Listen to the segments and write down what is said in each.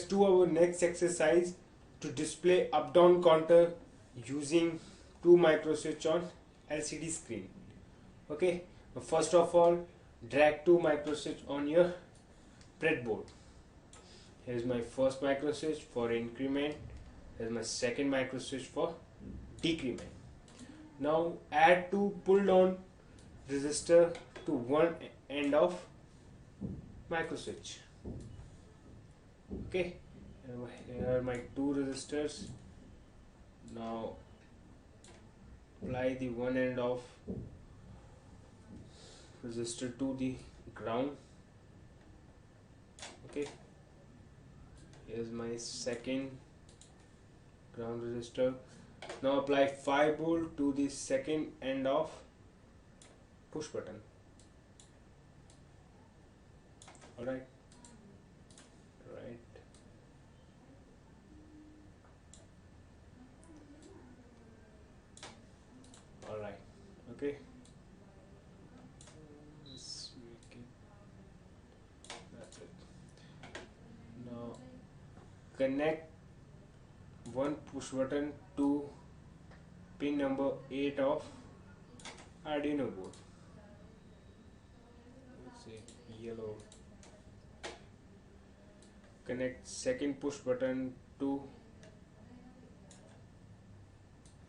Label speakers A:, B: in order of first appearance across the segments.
A: do our next exercise to display up down counter using 2 microswitch on LCD screen. Okay, first of all, drag 2 microswitch on your breadboard. Here's my first microswitch for increment. Here's my second microswitch for decrement. Now add 2 pull down resistor to one end of microswitch. Okay, here are my 2 resistors. Now apply the one end of resistor to the ground. Okay, here's my second ground resistor. Now apply 5 volt to the second end of push button. Alright. Alright. Okay. Let's make it. That's it. Now connect one push button to pin number 8 of Arduino board. Let's say yellow. Connect second push button to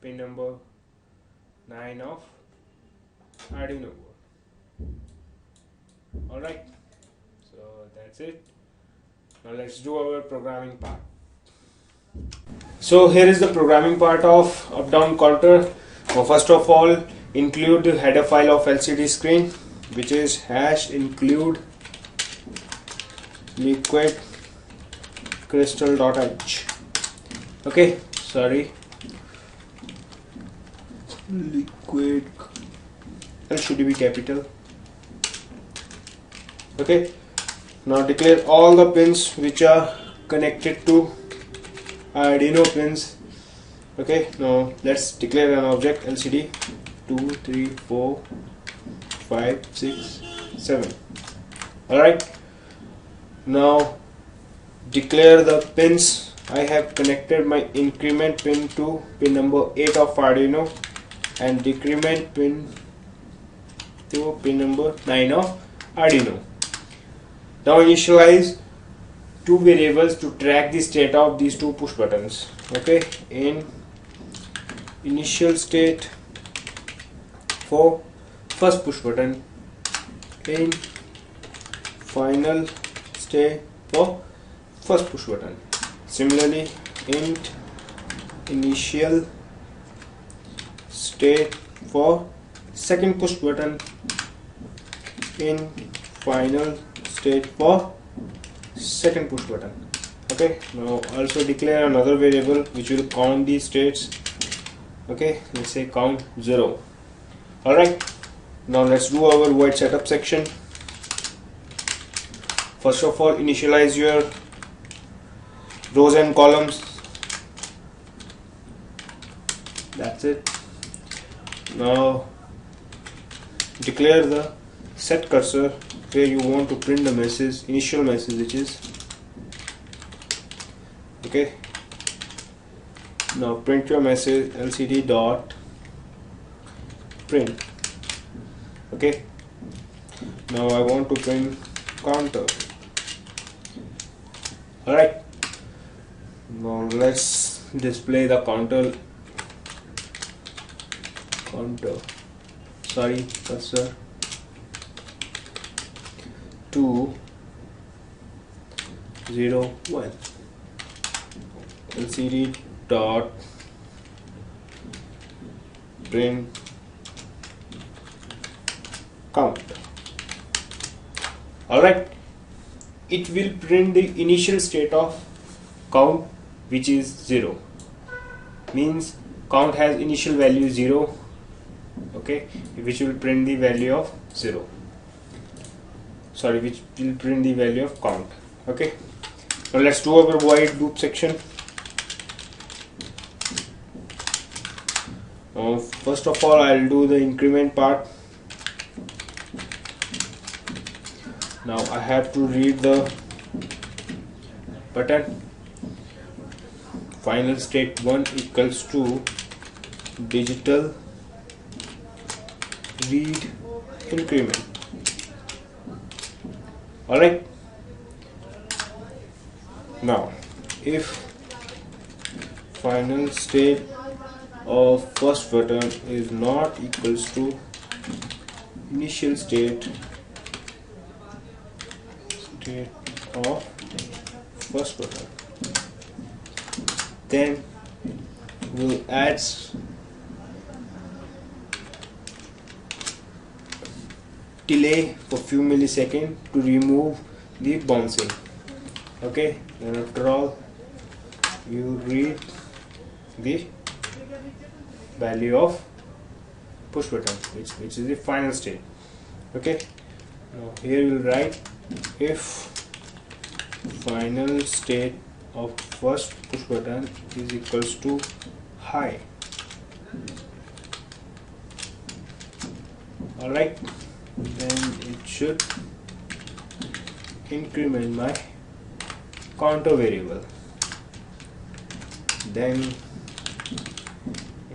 A: pin number 9 of Arduino board. Alright, so that's it. Now let's do our programming part. So here is the programming part of up down counter. Now first of all, include the header file of LCD screen, which is #include liquid crystal.h. okay, sorry, liquid L should be capital. Okay, now declare all the pins which are connected to Arduino pins. Okay, now let's declare an object LCD 2, 3, 4, 5, 6, 7. Alright, now declare the pins. I have connected my increment pin to pin number 8 of Arduino and decrement pin to pin number 9 of Arduino. Now initialize 2 variables to track the state of these 2 push buttons. Okay, in initial state for first push button, in final state for first push button. Similarly, int initial state for second push button, in final state for second push button. Okay, now also declare another variable which will count these states. Okay, let's say count 0. Alright, now let's do our void setup section. First of all, initialize your rows and columns. That's it. Now declare the set cursor where you want to print the message, initial message, which is okay. Now print your message LCD dot print. Okay, now I want to print counter. Alright, now let's display the counter cursor 2, 0, 1 LCD dot print count. Alright, it will print the initial state of count, which is 0. Means count has initial value 0. Okay, which will print the value of 0. Sorry, which will print the value of count. Okay, now let's do our void loop section. First of all, I'll do the increment part. Now I have to read the button, final state 1 equals to digital read increment. Alright, now if final state of first button is not equals to initial state of first button, then we'll add delay for few milliseconds to remove the bouncing. Okay, and after all you read the value of push button, which is the final state. Okay, now here we'll write if final state of first push button is equals to high. Alright, then it should increment my counter variable. Then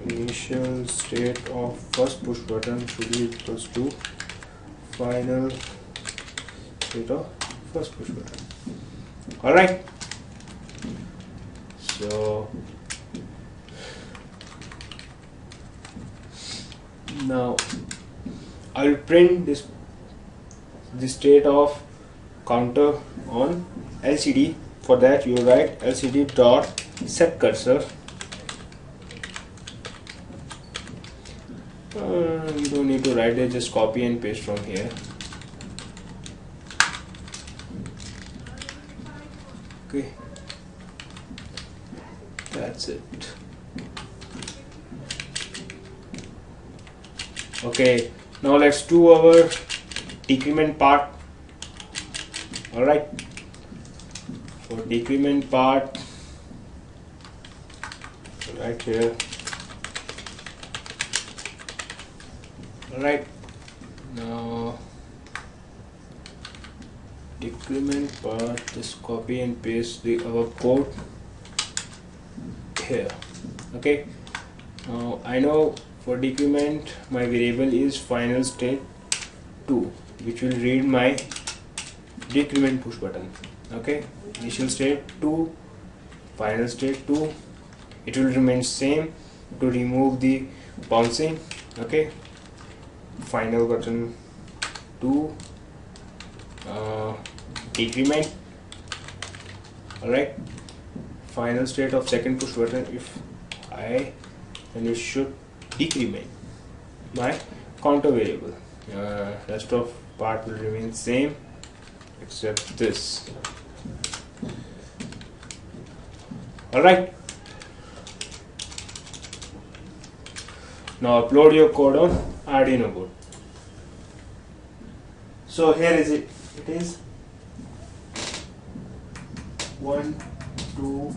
A: initial state of first push button should be equals to final state of first push button. Alright, so now I will print this state of counter on LCD. For that you write LCD dot set cursor. You don't need to write it, just copy and paste from here. Okay, that's it. Okay, now let's do our decrement part. Alright, for decrement part, right here. Alright, now decrement part, just copy and paste our code here. Okay, now I know for decrement my variable is final state 2, which will read my decrement push button. Okay, initial state 2, final state 2, it will remain same to remove the bouncing. Okay, final button 2, decrement. Alright, final state of second push button if I, then it should decrement my counter variable. Rest of part will remain same except this. Alright, now upload your code on Arduino board. So here is it. It is 1, 2,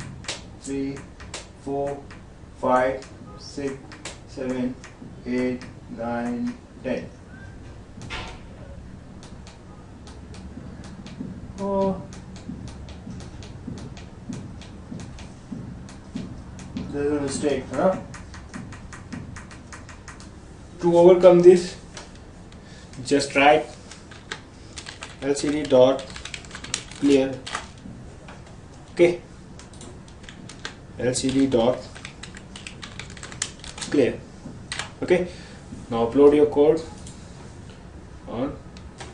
A: 3, 4, 5, 6, 7, 8, 9, 10. Oh, there's a mistake, huh? To overcome this, just write LCD dot clear. Okay, LCD dot clear. Okay, now upload your code on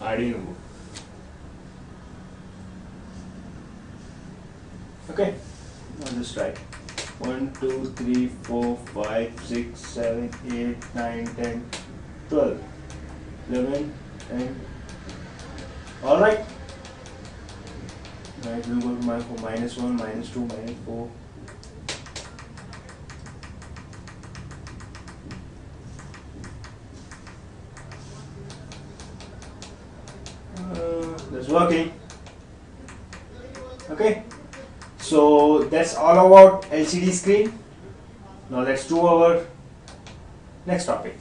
A: Arduino board. Okay, now just write 1, 2, 3, 4, 5, 6, 7, 8, 9, 10, 12, 11, and alright. Now it will go to my -1, -2, -4. That's working. Okay, so that's all about LCD screen. Now let's do our next topic.